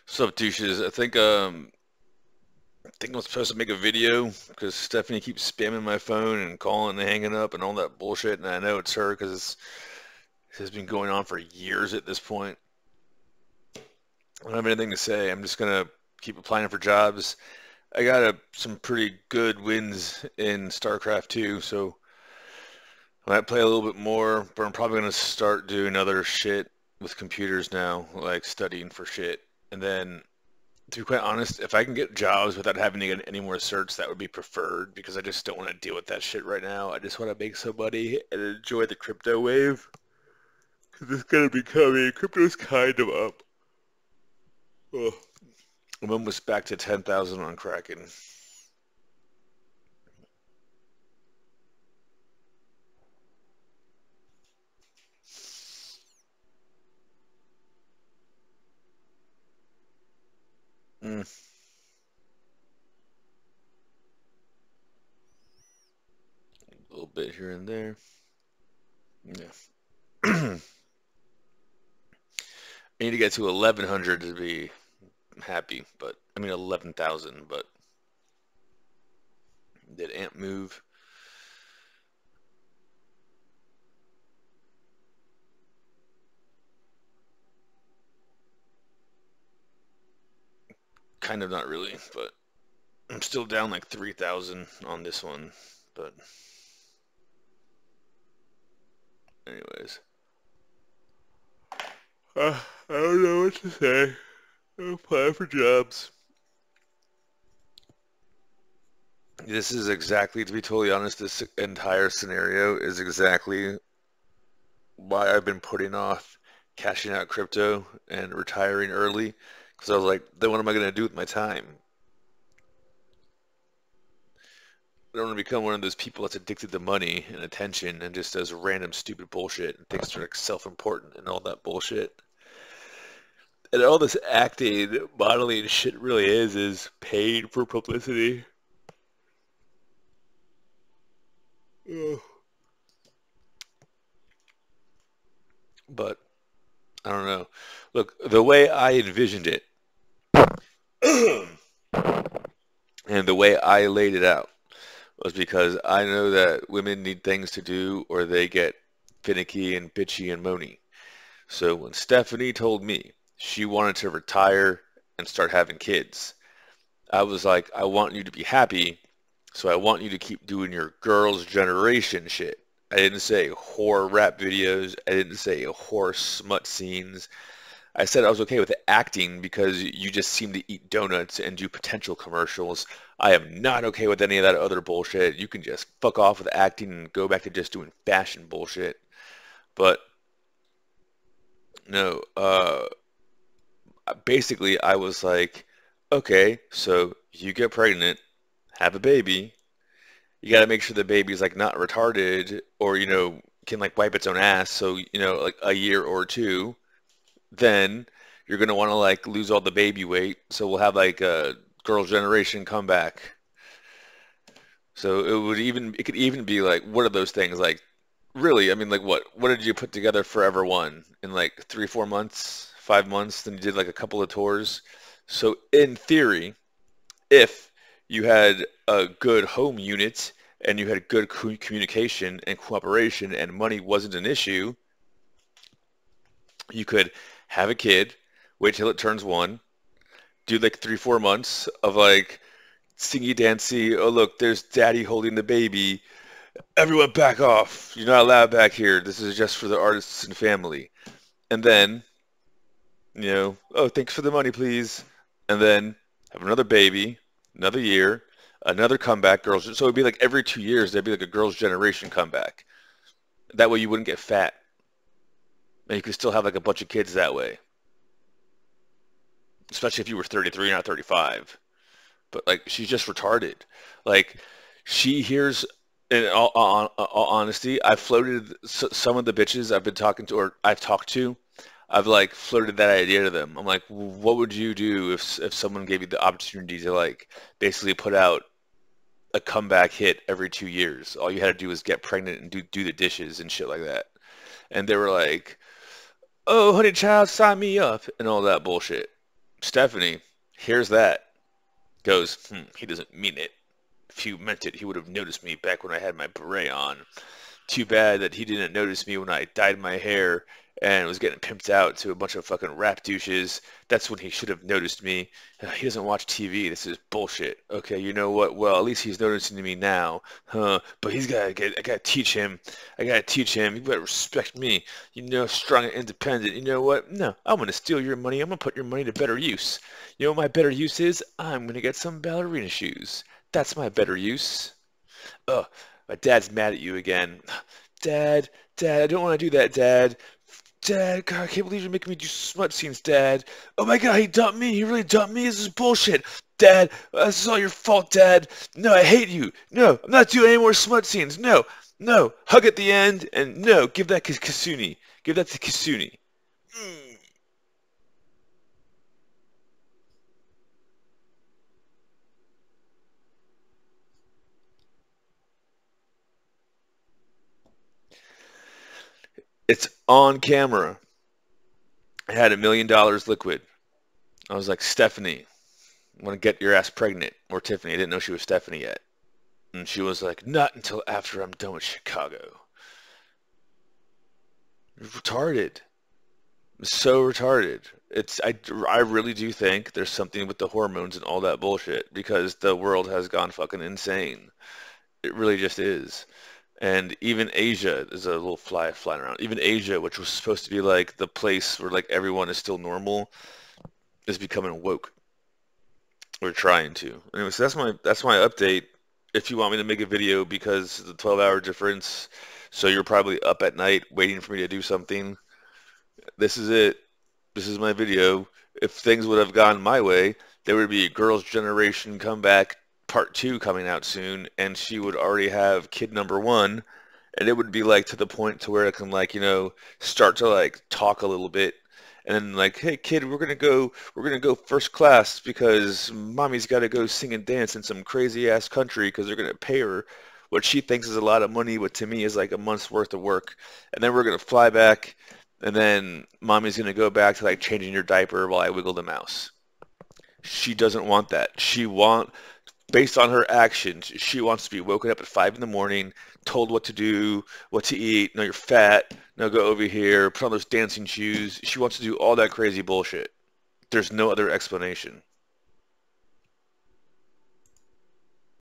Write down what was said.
So douches, I think I'm supposed to make a video because Stephanie keeps spamming my phone and calling and hanging up and all that bullshit, and I know it's her because it has been going on for years at this point. I don't have anything to say. I'm just gonna keep applying for jobs. I got some pretty good wins in StarCraft 2, so I might play a little bit more, but I'm probably gonna start doing other shit with computers now, like studying for shit. And then, to be quite honest, if I can get jobs without having to get any more certs, that would be preferred because I just don't want to deal with that shit right now. I just want to make some money and enjoy the crypto wave because it's gonna be coming. Crypto's kind of up. Ugh. I'm almost back to 10,000 on Kraken. Mm, a little bit here and there. Yeah. I need to get to 1100 to be happy, but I mean 11,000, but did Amp move? Kind of not really, but I'm still down like 3,000 on this one. But anyways, I don't know what to say. I'm applying for jobs. This is exactly, to be totally honest, this entire scenario is exactly why I've been putting off cashing out crypto and retiring early. Because I was like, then what am I going to do with my time? I don't want to become one of those people that's addicted to money and attention and just does random stupid bullshit and thinks they're like self-important and all that bullshit. And all this acting, modeling shit really is paid for publicity. Ugh. But I don't know. Look, the way I envisioned it and the way I laid it out was because I know that women need things to do or they get finicky and bitchy and moany. So when Stephanie told me she wanted to retire and start having kids, I was like, I want you to be happy, so I want you to keep doing your girls' generation shit. I didn't say whore rap videos. I didn't say whore smut scenes. I said I was okay with acting because you just seem to eat donuts and do potential commercials. I am not okay with any of that other bullshit. You can just fuck off with acting and go back to just doing fashion bullshit. But no, basically I was like, okay, so you get pregnant, have a baby. You got to make sure the baby's like not retarded or can like wipe its own ass. So like a year or two, then you're gonna want to like lose all the baby weight. So we'll have like a girl generation comeback. So it could even be like what are those things like really? I mean like what did you put together Forever One in like 3 4 months, 5 months? Then you did like a couple of tours. So in theory, if you had a good home unit and you had good communication and cooperation and money wasn't an issue, you could have a kid, wait till it turns one, do like 3 4 months of like singy dancy. Oh look, there's daddy holding the baby. Everyone back off. You're not allowed back here. This is just for the artists and family. And then, oh thanks for the money, please. And then have another baby, another year, another comeback. Girls. So it'd be like every 2 years there'd be like a girls' generation comeback. That way you wouldn't get fat, and you could still have like a bunch of kids that way. Especially if you were 33, not 35. But like she's just retarded. Like she hears, in all honesty, I've floated some of the bitches I've been talking to or I've talked to. I've like floated that idea to them. I'm like, what would you do if someone gave you the opportunity to like basically put out a comeback hit every 2 years? All you had to do was get pregnant and do the dishes and shit like that. And they were like, "Oh, honey child, sign me up," and all that bullshit. Stephanie hears that, goes, he doesn't mean it. If he meant it, he would have noticed me back when I had my beret on. Too bad that he didn't notice me when I dyed my hair and was getting pimped out to a bunch of fucking rap douches. That's when he should have noticed me. He doesn't watch TV. This is bullshit. Okay, you know what? Well, at least he's noticing me now. Huh? But I gotta teach him. I gotta teach him. You better respect me. You know, strong and independent. You know what? No, I'm gonna steal your money. I'm gonna put your money to better use. You know what my better use is? I'm gonna get some ballerina shoes. That's my better use. Ugh, my dad's mad at you again. Dad, Dad, I don't want to do that, Dad. Dad, God, I can't believe you're making me do smut scenes, Dad. Oh my God, he dumped me. He really dumped me. This is bullshit. Dad, this is all your fault, Dad. No, I hate you. No, I'm not doing any more smut scenes. No, no. Hug at the end, and no, give that to Kasuni. Give that to Kasuni. Mm. It's on camera. I had $1 million liquid. I was like, Stephanie, I want to get your ass pregnant. Or Tiffany. I didn't know she was Stephanie yet. And she was like, not until after I'm done with Chicago. You're retarded. So retarded. I really do think there's something with the hormones and all that bullshit because the world has gone fucking insane. It really just is. And even Asia, there's a little fly flying around. Even Asia, which was supposed to be like the place where like everyone is still normal, is becoming woke. We're trying to. Anyway, so that's my update. If you want me to make a video because of the 12-hour difference, so you're probably up at night waiting for me to do something, this is it. This is my video. If things would have gone my way, there would be Girls' Generation Comeback Part 2 coming out soon, and she would already have kid number 1, and it would be like to the point to where it can like, start to like talk a little bit, and then like, hey kid, we're gonna go first class because mommy's got to go sing and dance in some crazy ass country because they're gonna pay her what she thinks is a lot of money, what to me is like a month's worth of work, and then we're gonna fly back, and then mommy's gonna go back to like changing your diaper while I wiggle the mouse. She doesn't want that. Based on her actions, she wants to be woken up at 5 in the morning, told what to do, what to eat. No, you're fat. No, go over here. Put on those dancing shoes. She wants to do all that crazy bullshit. There's no other explanation.